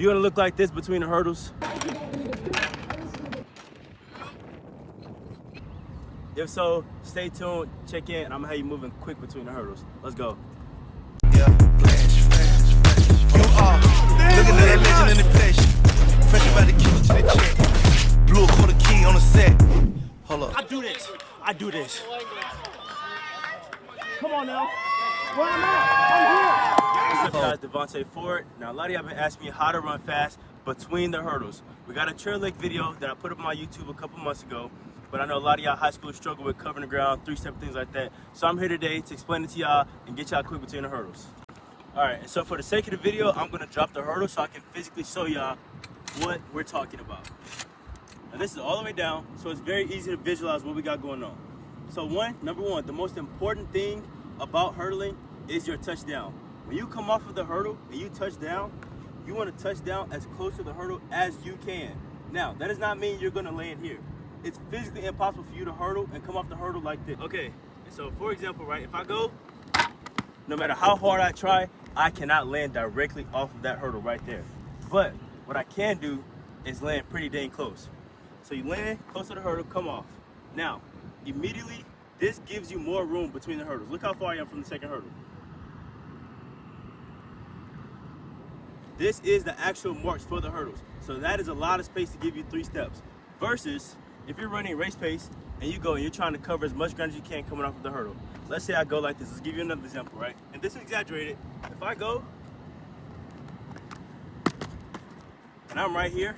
Do you want to look like this between the hurdles? If so, stay tuned, check in, and I'm gonna have you moving quick between the hurdles. Let's go. Yeah, flash. You are looking at that legend in the flesh. Fresh about to kill it to the check. Blew a quarter key on the set. Hold up. I do this. Come on now. Where am I? I'm here. What's up, guys? DeVontae Ford. Now, a lot of y'all been asking me how to run fast between the hurdles. We got a trail leg video that I put up on my YouTube a couple months ago, but I know a lot of y'all high schoolers struggle with covering the ground, three-step, things like that. So I'm here today to explain it to y'all and get y'all quick between the hurdles. All right, so for the sake of the video, I'm gonna drop the hurdle so I can physically show y'all what we're talking about. Now, this is all the way down, so it's very easy to visualize what we got going on. So number one, the most important thing about hurdling is your touchdown. When you come off of the hurdle and you touch down, you want to touch down as close to the hurdle as you can. Now, that does not mean you're gonna land here. It's physically impossible for you to hurdle and come off the hurdle like this. Okay, so for example, right, if I go, no matter how hard I try, I cannot land directly off of that hurdle right there. But what I can do is land pretty dang close. So you land close to the hurdle, come off. Now, immediately, this gives you more room between the hurdles. Look how far I am from the second hurdle. This is the actual marks for the hurdles. So that is a lot of space to give you 3 steps. Versus, if you're running race pace and you go and you're trying to cover as much ground as you can coming off of the hurdle. Let's say I go like this. Let's give you another example, right? And this is exaggerated. If I go, and I'm right here,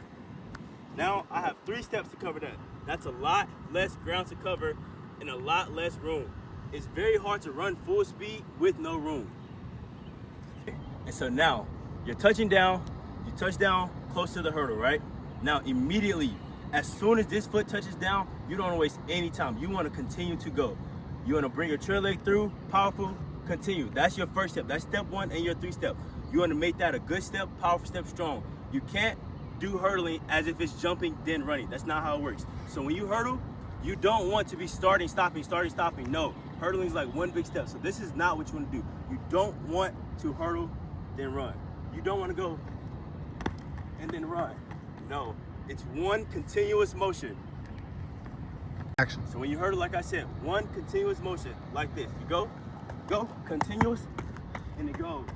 now I have 3 steps to cover that. That's a lot less ground to cover and a lot less room. It's very hard to run full speed with no room. And so now, you're touching down, you touch down close to the hurdle, right? Now immediately, as soon as this foot touches down, you don't want to waste any time. You want to continue to go. You want to bring your trail leg through, powerful, continue. That's your first step. That's step 1 and your 3 step. You want to make that a good step, powerful step, strong. You can't do hurdling as if it's jumping, then running. That's not how it works. So when you hurdle, you don't want to be starting, stopping. No, hurdling is like one big step. So this is not what you want to do. You don't want to hurdle, then run. You don't want to go and then run. No, it's one continuous motion. Action. So when you hurdle, like I said, one continuous motion like this. You go, continuous, and it goes.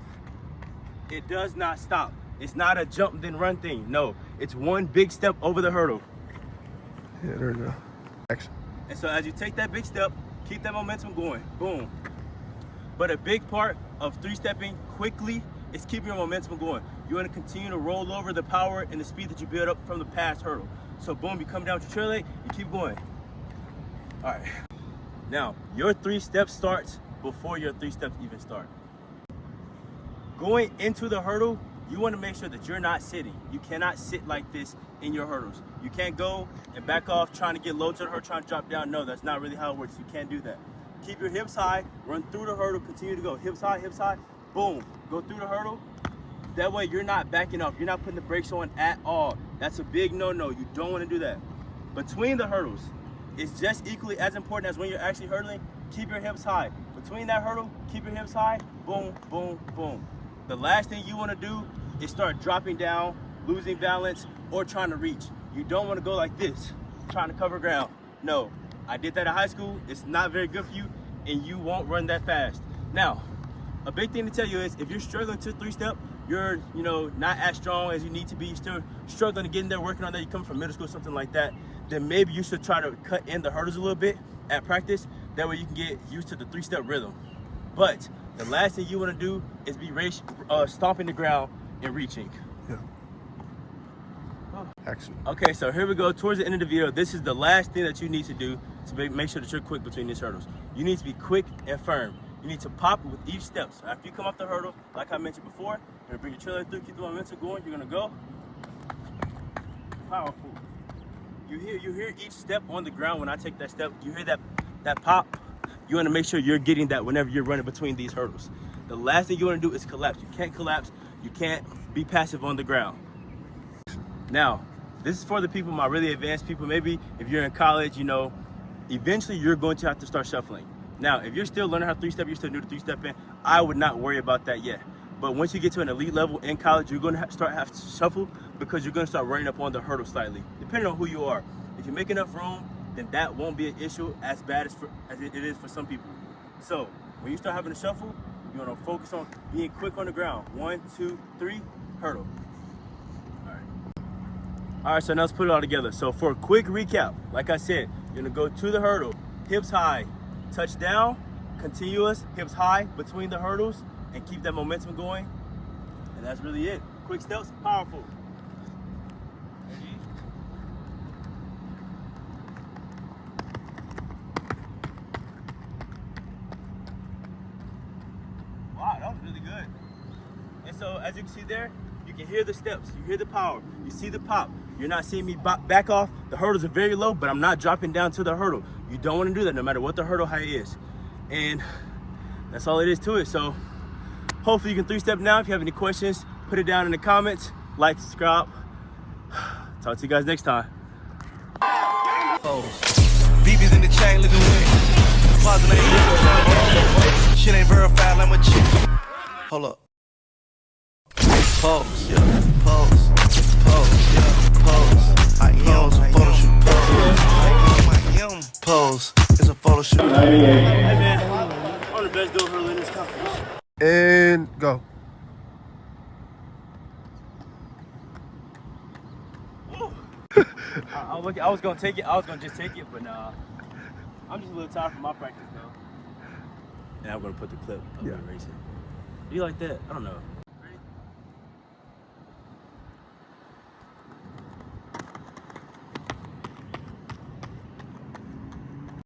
It does not stop. It's not a jump then run thing. No, it's one big step over the hurdle. Yeah, there we go. Action. And so as you take that big step, keep that momentum going. Boom. But a big part of 3-stepping quickly is keeping your momentum going. You want to continue to roll over the power and the speed that you build up from the past hurdle. So boom, you come down with your trail leg, you keep going. All right. Now, your 3 steps starts before your 3 steps even start. Going into the hurdle, you want to make sure that you're not sitting. You cannot sit like this in your hurdles. You can't go and back off trying to get low to the hurdle, trying to drop down. No, that's not really how it works. You can't do that. Keep your hips high, run through the hurdle, continue to go. Hips high, boom. Go through the hurdle. That way you're not backing off. You're not putting the brakes on at all. That's a big no-no. You don't want to do that. Between the hurdles, it's just equally as important as when you're actually hurdling. Keep your hips high. Between that hurdle, keep your hips high. Boom, boom, boom. The last thing you want to do is start dropping down, losing balance, or trying to reach. You don't want to go like this, trying to cover ground. No, I did that in high school. It's not very good for you, and you won't run that fast. Now, a big thing to tell you is if you're struggling to 3-step, you're not as strong as you need to be, you're still struggling to get in there, working on that, you come from middle school, something like that, then maybe you should try to cut in the hurdles a little bit at practice. That way you can get used to the 3-step rhythm. But the last thing you want to do is be stomping the ground and reaching. Yeah. Action. Okay, so here we go. Towards the end of the video, this is the last thing that you need to do to make sure that you're quick between these hurdles. You need to be quick and firm. You need to pop with each step. So after you come off the hurdle, like I mentioned before, you're gonna bring your trail leg through, keep the momentum going. You're gonna go. Powerful. You hear each step on the ground when I take that step. You hear that pop. You want to make sure you're getting that whenever you're running between these hurdles. The last thing you want to do is collapse. You can't collapse. You can't be passive on the ground. Now, this is for the people, my really advanced people. Maybe if you're in college, eventually you're going to have to start shuffling. Now, if you're still learning how to 3-step, you're still new to 3-stepping, I would not worry about that yet. But once you get to an elite level in college, you're gonna have to shuffle because you're gonna start running up on the hurdle slightly, depending on who you are. If you make enough room, then that won't be an issue as bad as it is for some people. So when you start having to shuffle, you wanna focus on being quick on the ground. 1, 2, 3, hurdle. All right, so now let's put it all together. So for a quick recap, like I said, you're gonna go to the hurdle, hips high, touch down, continuous, hips high between the hurdles, and keep that momentum going. And that's really it. Quick steps, powerful. Wow, that was really good. And so as you can see there, you can hear the steps, you hear the power, you see the pop. You're not seeing me back off. The hurdles are very low, but I'm not dropping down to the hurdle. You don't want to do that no matter what the hurdle height is. And that's all it is to it. So hopefully you can 3-step now. If you have any questions, put it down in the comments. Like, subscribe. Talk to you guys next time. BB's in the chain looking weird. Pausing ain't shit ain't verified like my chick. Hold up. Pose, yeah. Pose, yeah. Pose. I am a photo shoot. Pose. I am. Pose. It's a photo shoot. Hey man, I'm the best dude hurdler in this competition. And go. I was gonna take it. I was gonna just take it, but nah. I'm just a little tired from my practice though. And I'm gonna put the clip of the racing. Do you like that? I don't know.